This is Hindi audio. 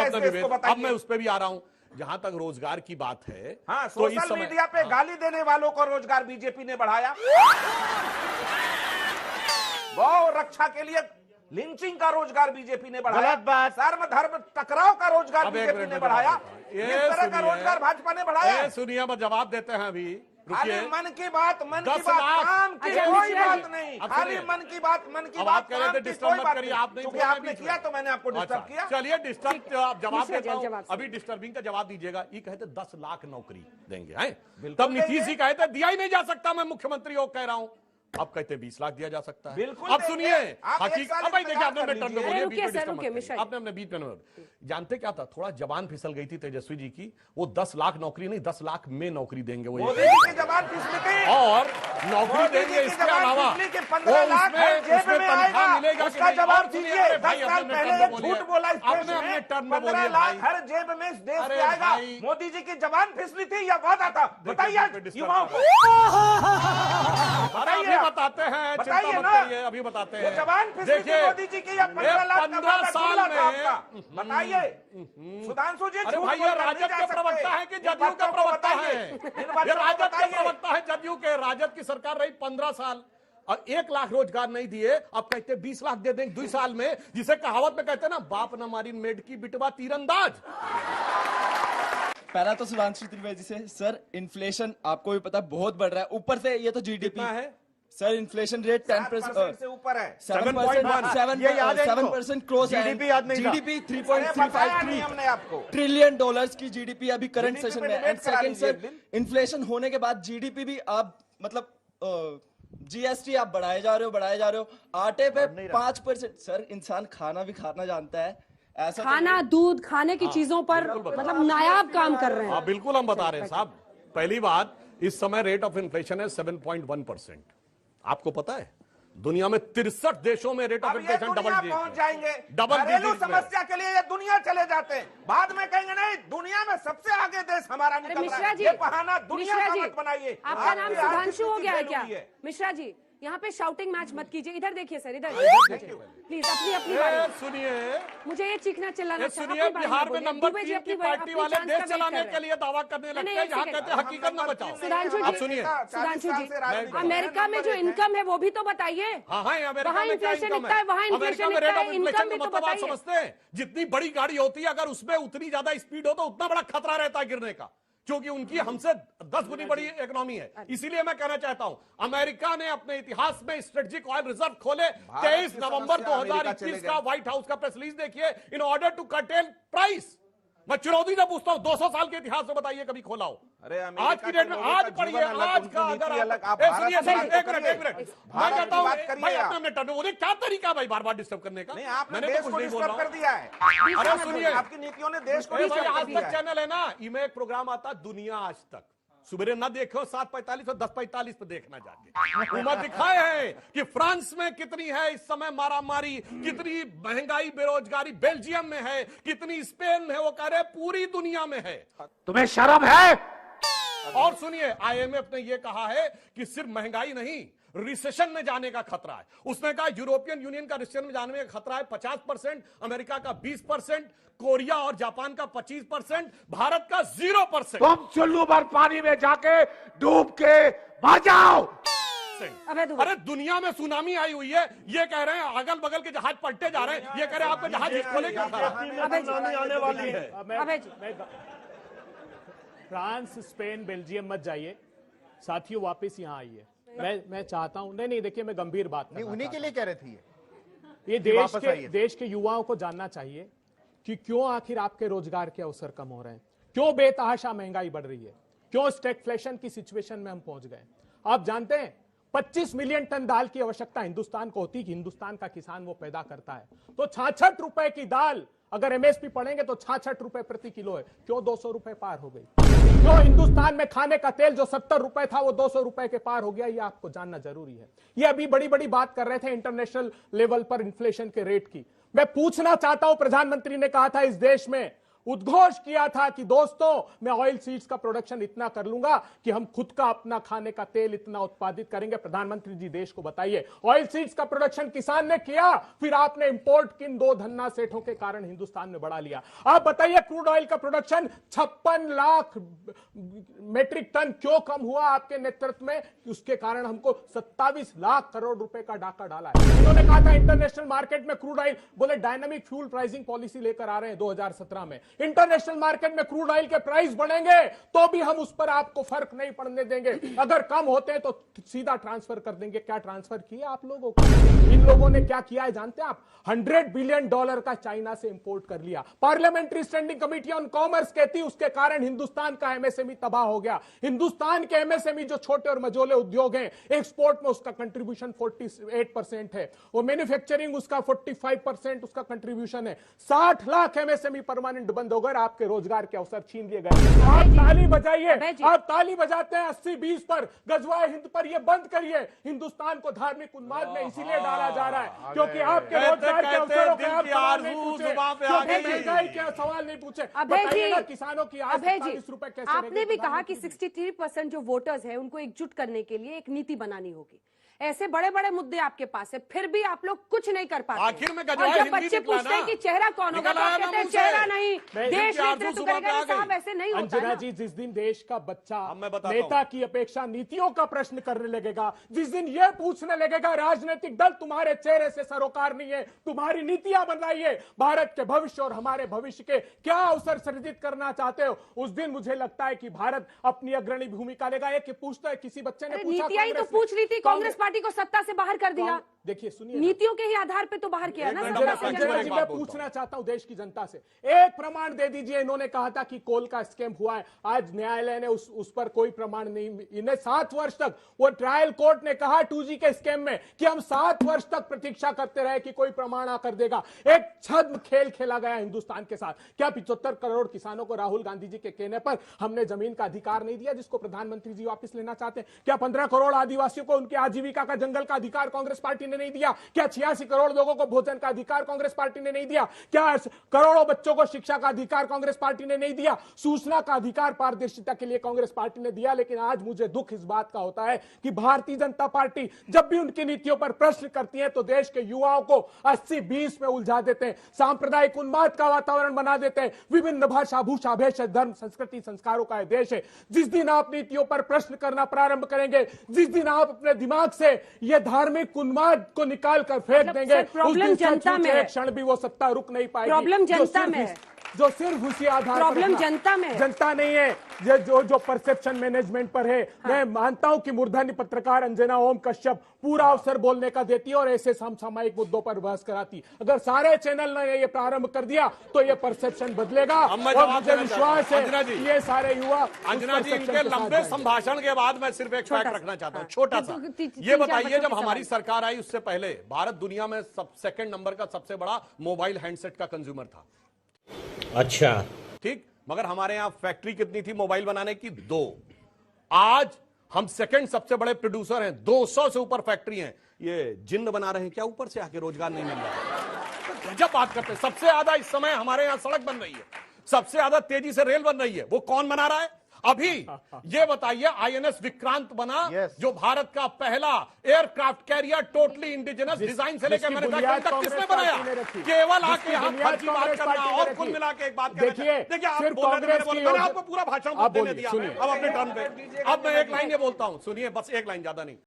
आपने इसको निवेदन, बताइए। अब मैं उस पर भी आ रहा हूं। जहां तक रोजगार की बात है, हाँ, तो इस सोशल समय मीडिया पे गाली देने वालों को रोजगार बीजेपी ने बढ़ाया। गौ रक्षा के लिए लिंचिंग का रोजगार बीजेपी ने बढ़ाया। गलत बात। धर्म धर्म टकराव का रोजगार अब एक बीजेपी मिनट ने में बढ़ाया। ये इस तरह का सुनिए, रोजगार भाजपा ने बढ़ाया। ये सुनिए, मैं जवाब देते हैं अभी, खाली रुकिए। मन की बात, 10 लाख। काम की अच्छा, कोई मिश्रा जी, बात नहीं। अब खाली सुनिए। मन की बात, अब आप कह रहे थे काम की डिस्टर्ब कोई मत बात करिए, नहीं। आप नहीं क्योंकि बोल रहे आपने बीच में। किया तो मैंने आपको डिस्टर्ब अच्छा, किया। चलिए डिस्टर्ब आप जवाब मिश्रा जी, देता जवाब हूं। अभी डिस्टर्बिंग का जवाब दीजिएगा। ये कहते 10 लाख नौकरी देंगे, हैं? बिल्कुल तब नीतीश देंगे। जी कहते दिया ही नहीं जा सकता, मैं मुख्यमंत्री हो कह रहा हूं। अब कहते 20 लाख दिया जा सकता है। बिल्कुल अब देंगे। सुनिए, आप एक हकीकत, साल अब भाई देखिए, आपने इंतजार अपने टर्न में कर बोलिए, लीजिए। बीच में रुकिए, डिस्टर्ब मत रुकिए, करिए। मिश्रा जी। आपने अपने बीच में जानते क्या था, थोड़ा जबान फिसल गई थी तेजस्वी जी की। वो 10 लाख नौकरी नहीं, 10 लाख में नौकरी देंगे वो, मोदी जी की जबान फिसली थी। और नौकरी मोदी जी देंगे। की इसके जबान अलावा फिसली कि वो 15 लाख उसमें हर जेब में तनख्वाह आएगा। मिलेगा कि उसका नहीं? जवाब और सुनिए, दीजिए। अरे 10 भाई, साल अपने पहले टर्न में एक बोलिए। झूठ बोला इस देश अपने में। टर्न में 15 बोलिए लाख भाई। हर जेब में इस देश अरे के आएगा। भाई। मोदी जी की जबान फिसली थी या वादा था? बताइए देखिए, आज डिस्टर्ब युवाओं कर को। अरे अभी बताते हैं, चिंता बताइए मत ना। करिए, अभी बताते ये हैं। जबान फिसली थी देखिए, मोदी जी की या 15 लाख का 15 वादा साल जुमला था में आपका? बताइए सुधांशु जी। अरे झूठ भाई, ये बोलकर नहीं राजद जा के सकते। प्रवक्ता है कि इन जदयू के बच्चों को प्रवक्ता बताइए। है? इन ये बच्चों को राजद के बताइए। प्रवक्ता है जदयू के। राजद की सरकार रही 15 साल और 1 लाख रोजगार नहीं दिए। अब कहते 20 लाख दे देंगे 2 साल में, जिसे कहावत में कहते हैं ना, बाप न मारी मेड की बिटवा तीरंदाज। पहला तो सुधांशु त्रिवेदी से, सर इन्फ्लेशन आपको भी पता है बहुत बढ़ रहा है, ऊपर से ये तो जीडीपी कितना है? सर इन्फ्लेशन रेट 7% से ऊपर है। 7.1 ये याद है इनको। 7% क्लोज है। GDP याद नहीं था। जीडीपी अरे बताया नहीं 3.353 हमने आपको। ट्रिलियन डॉलर्स की जीडीपी अभी करंट GDP सेशन पे में। डिबेट एंड करा सेकंड लीजिए सर, एक दिन। इन्फ्लेशन होने के बाद जीडीपी भी आप मतलब जीएसटी आप बढ़ाए जा रहे हो। आटे पे 5%। सर इंसान खाना भी खाना जानता है, ऐसा तो खाना, दूध, खाने की चीजों पर मतलब नायाब काम कर रहे हैं। हाँ, बिल्कुल हम बता रहे हैं साहब। पहली बात, इस समय रेट ऑफ इन्फ्लेशन है 7.1%। आपको पता है दुनिया में 63 देशों में रेट ऑफ अब ये इन्फ्लेशन डबल दुनिया डिजिट पहुंच जाएंगे। डबल घरेलू डिजिट में। समस्या के लिए ये दुनिया चले जाते हैं। बाद में कहेंगे नहीं, दुनिया में सबसे आगे देश हमारा अरे निकल रहा मिश्रा है। जी, ये बहाना दुनिया मिश्रा का जी, मत बनाइए। आपका नाम आपकी सुधांशु हो आर्थिक गया है स्थिति क्या? जरूरी है। मिश्रा जी, यहाँ पे शाउटिंग मैच मत कीजिए। इधर देखिए सर, इधर प्लीज अपनी अपनी ए, बारी। सुनिए, मुझे ये चीखना चिल्लाना ये सुनिए, बिहार में नंबर 3 की पार्टी वाले देश चलाने के लिए दावा करने लगते हैं, यहाँ कहते हैं हकीकत न बचाओ। सुधांशु आप जी, सुनिए। सुधांशु जी, राजनीति अमेरिका में जो इनकम है वो भी तो बताइए। हाँ हाँ, अमेरिका वहाँ में क्या इन्फ्लेशन इनकम इतना है, वहाँ अमेरिका इन्फ्लेशन में रेट इतना ऑफ है, इन्फ्लेशन इनकम का भी तो मतलब आप बताइए। समझते हैं? जितनी बड़ी गाड़ी होती है, अगर उसमें उतनी ज्यादा स्पीड हो तो उतना बड़ा खतरा रहता है गिरने का, क्योंकि उनकी हमसे 10 गुनी बड़ी इकोनॉमी है। इसीलिए मैं कहना चाहता हूं, अमेरिका ने अपने इतिहास में स्ट्रेटेजिक ऑयल रिजर्व खोले। 23 नवंबर 2021 का व्हाइट हाउस का प्रेस रिलीज देखिए, in order to curtail price. मैं चुनौती से पूछता हूं, 200 साल के इतिहास में बताइए कभी खोला हो? अरे आज की डेट में, आज पढ़िए, आज का अगर आप सुनिए, एक मिनट मैं कहता हूं भाई, अपने टर्न में क्या तरीका भाई बार बार डिस्टर्ब करने का? नहीं, आपने मैंने देश तो को कुछ नहीं बोल डिस्टर्ब रहा कर दिया है। अरे सुनिए, आपकी नीतियों ने देश को भाई डिस्टर्ब कर आज दिया तक है। चैनल है ना, इसमें एक प्रोग्राम आता दुनिया आज तक। सुबह ना देखो 7:45 और 10:45 पे देखना जाके। उम्र दिखाए हैं कि फ्रांस में कितनी है इस समय मारामारी, कितनी महंगाई, बेरोजगारी बेल्जियम में है, कितनी स्पेन में है। वो कह रहे पूरी दुनिया में है। तुम्हें शर्म है? और सुनिए, आईएमएफ ने यह कहा है कि सिर्फ महंगाई नहीं, रिसेशन में जाने का खतरा है। उसने कहा यूरोपियन यूनियन का रिसेशन में जाने का खतरा है 50%, अमेरिका का 20%, कोरिया और जापान का 25%, भारत का 0%। तुम चुल्लू भर पानी में जाके डूब के मर जाओ। अरे दुनिया में सुनामी आई हुई है, ये कह रहे हैं अगल बगल के जहाज पलटे जा रहे हैं, ये कह रहे हैं आपका जहाज खोले क्यों खड़ा? आने वाली है। अबे जी, फ्रांस, स्पेन, बेल्जियम मत जाइए साथियों, वापस यहाँ आइए। मैं चाहता हूं, नहीं देखिए, मैं गंभीर बात नहीं, करना उन्हीं के लिए कह रहे थे ये वापस आइए। देश के युवाओं को जानना चाहिए कि क्यों आखिर आपके रोजगार के अवसर कम हो रहे हैं, क्यों बेतहाशा महंगाई बढ़ रही है, क्यों स्टैगफ्लेशन की सिचुएशन में हम पहुंच गए। आप जानते हैं 25 मिलियन टन दाल की आवश्यकता हिंदुस्तान को होती है, हिंदुस्तान का किसान वो पैदा करता है। तो 66 रुपए की दाल अगर एमएसपी पढ़ेंगे तो 66 रुपए प्रति किलो है, क्यों 200 रुपए पार हो गई? क्यों हिंदुस्तान में खाने का तेल जो 70 रुपए था वो 200 रुपए के पार हो गया? ये आपको जानना जरूरी है। ये अभी बड़ी बड़ी बात कर रहे थे इंटरनेशनल लेवल पर इन्फ्लेशन के रेट की। मैं पूछना चाहता हूं, प्रधानमंत्री ने कहा था इस देश में उद्घोष किया था कि दोस्तों मैं ऑयल सीड्स का प्रोडक्शन इतना कर लूंगा कि हम खुद का अपना खाने का तेल इतना उत्पादित करेंगे। प्रधानमंत्री जी देश को बताइए, ऑयल सीड्स का प्रोडक्शन किसान ने किया, फिर आपने इंपोर्ट किन दो धन्ना सेठों के कारण हिंदुस्तान में बढ़ा लिया। आप बताइए क्रूड ऑयल का प्रोडक्शन 56 लाख मेट्रिक टन क्यों कम हुआ आपके नेतृत्व में? उसके कारण हमको 27 लाख करोड़ रुपए का डाका डाला है। इन्होंने कहा था इंटरनेशनल मार्केट में क्रूड ऑयल, बोले डायनामिक फ्यूल प्राइसिंग पॉलिसी लेकर आ रहे हैं 2017 में। इंटरनेशनल मार्केट में क्रूड ऑयल के प्राइस बढ़ेंगे तो भी हम उस पर आपको फर्क नहीं पड़ने देंगे, अगर कम होते हैं तो सीधा ट्रांसफर कर देंगे। क्या ट्रांसफर किया आप लोगों को? इन लोगों ने क्या किया है जानते हैं आप? $100 बिलियन का चाइना से इंपोर्ट कर लिया। Parliamentary standing committee on commerce कहती उसके कारण हिंदुस्तान का एमएसएमई तबाह हो गया। हिंदुस्तान के एमएसएमई जो छोटे और मझोले उद्योग हैं, एक्सपोर्ट में उसका कंट्रीब्यूशन 48% है और मैन्युफैक्चरिंग उसका 45% उसका कंट्रीब्यूशन है। 60 लाख एमएसएमई परमानेंट बंद हो गए, आपके रोजगार के अवसर छीन लिए गए। आप ताली बजाइए, आप ताली बजाते हैं 80-20 पर, गजवाए हिंद पर, ये बंद करिए। हिंदुस्तान को धार्मिक उन्माद में इसीलिए डाला जा रहा है क्योंकि आपके रोजगार के अवसरों के आप सवाल नहीं पूछे, महंगाई के सवाल नहीं पूछे। बताइए किसानों की आज 40 रुपए कैसे? आपने भी कहा कि 63% जो वोटर्स हैं उनको एकजुट करने के लिए एक नीति बनानी होगी। ऐसे बड़े बड़े मुद्दे आपके पास है, फिर भी आप लोग कुछ नहीं कर पाते। आखिर में और जब बच्चे पूछते हैं कि चेहरा कौन होगा, तो आप कहते हैं चेहरा नहीं, देश नेतृत्व करेगा। साहब ऐसे नहीं होता अंजना ना। जी, जिस दिन देश का बच्चा मैं बताता नेता की अपेक्षा नीतियों का प्रश्न करने लगेगा, जिस दिन यह पूछने लगेगा राजनीतिक दल तुम्हारे चेहरे से सरोकार नहीं है, तुम्हारी नीतियां बनाइए, भारत के भविष्य और हमारे भविष्य के क्या अवसर सृजित करना चाहते हो, उस दिन मुझे लगता है कि भारत अपनी अग्रणी भूमिका लेगा। एक पूछता है, किसी बच्चे ने पूछा, नीतियां ही तो पूछ रही थी, कांग्रेस पार्टी को सत्ता से बाहर कर दिया। देखिए सुनिए, नीतियों के ही आधार पे तो बाहर किया ना सत्ता से। अंजना जी, मैं पूछना चाहता हूं देश की जनता से, एक प्रमाण दे दीजिए। इन्होंने कहा था कि कोल का स्कैम हुआ है, आज न्यायालय ने उस पर कोई प्रमाण नहीं। इन्हें 7 वर्ष तक, वो ट्रायल कोर्ट ने कहा 2G के स्कैम में कि हम 7 वर्ष तक प्रतीक्षा करते रहे कि कोई प्रमाण आकर देगा। एक छद्म खेल खेला गया हिंदुस्तान के साथ। क्या 75 करोड़ किसानों को राहुल गांधी जी के कहने पर हमने जमीन का अधिकार नहीं दिया जिसको प्रधानमंत्री जी वापस लेना चाहते हैं? क्या 15 करोड़ आदिवासियों को उनकी आजीविका का जंगल का अधिकार कांग्रेस पार्टी ने नहीं दिया? क्या 86 करोड़ लोगों को भोजन का अधिकार कांग्रेस पार्टी ने नहीं दिया? क्या करोड़ों बच्चों को शिक्षा का अधिकार कांग्रेस पार्टी ने नहीं दिया? सूचना का अधिकार पारदर्शिता के लिए कांग्रेस पार्टी ने दिया। लेकिन आज मुझे दुख इस बात का होता है कि भारतीय जनता पार्टी जब भी उनकी नीतियों पर प्रश्न करती है तो देश के युवाओं को 80-20 में उलझा देते हैं, सांप्रदायिक उन्माद का वातावरण बना देते हैं। विभिन्न भाषा, भूषा, भेष, धर्म, संस्कृति, संस्कारों का देश है। जिस दिन आप नीतियों पर प्रश्न करना प्रारंभ करेंगे, जिस दिन आप अपने दिमाग से यह धार्मिक उन्माद को निकाल कर फेंक देंगे, उस दिन जनता में एक क्षण भी वो सत्ता रुक नहीं पाएगी। प्रॉब्लम जनता में है, जो सिर्फ उसी आधार प्रॉब्लम पर जनता में है। जनता नहीं है, ये जो परसेप्शन मैनेजमेंट पर है। मैं मानता हूं कि मूर्धन्य पत्रकार अंजना ओम कश्यप पूरा अवसर बोलने का देती और ऐसे समसामयिक मुद्दों पर बहस कराती। अगर सारे चैनल ने ये प्रारंभ कर दिया तो ये परसेप्शन बदलेगा और मुझे विश्वास है कि ये सारे युवा। अंजना जी, इनके लंबे संभाषण के बाद मैं सिर्फ एक फैक्ट रखना चाहता हूं, छोटा सा। ये बताइए, जब हमारी सरकार आई उससे पहले भारत दुनिया में सेकंड नंबर का सबसे बड़ा मोबाइल हैंडसेट का कंज्यूमर था। अच्छा, ठीक, मगर हमारे यहां फैक्ट्री कितनी थी मोबाइल बनाने की? 2। आज हम सेकंड सबसे बड़े प्रोड्यूसर हैं, 200 से ऊपर फैक्ट्री हैं। ये जिन्न बना रहे हैं क्या ऊपर से आके? रोजगार नहीं मिल रहा। जब बात करते हैं, सबसे ज्यादा इस समय हमारे यहां सड़क बन रही है, सबसे ज्यादा तेजी से रेल बन रही है, वो कौन बना रहा है? अभी ये बताइए, आईएनएस विक्रांत बना, जो भारत का पहला aircraft carrier, totally indigenous design से लेकर मैन्युफैक्चरिंग तक किसने बनाया? केवल आके यहां फर्जी बात करना। और कुल मिला के एक बात देखिए, आप बोल रहे थे, मैंने आपको पूरा भाषण देने दिया, अब अपने टर्न पे। अब मैं एक लाइन ये बोलता हूं, सुनिए, बस एक लाइन, ज्यादा नहीं।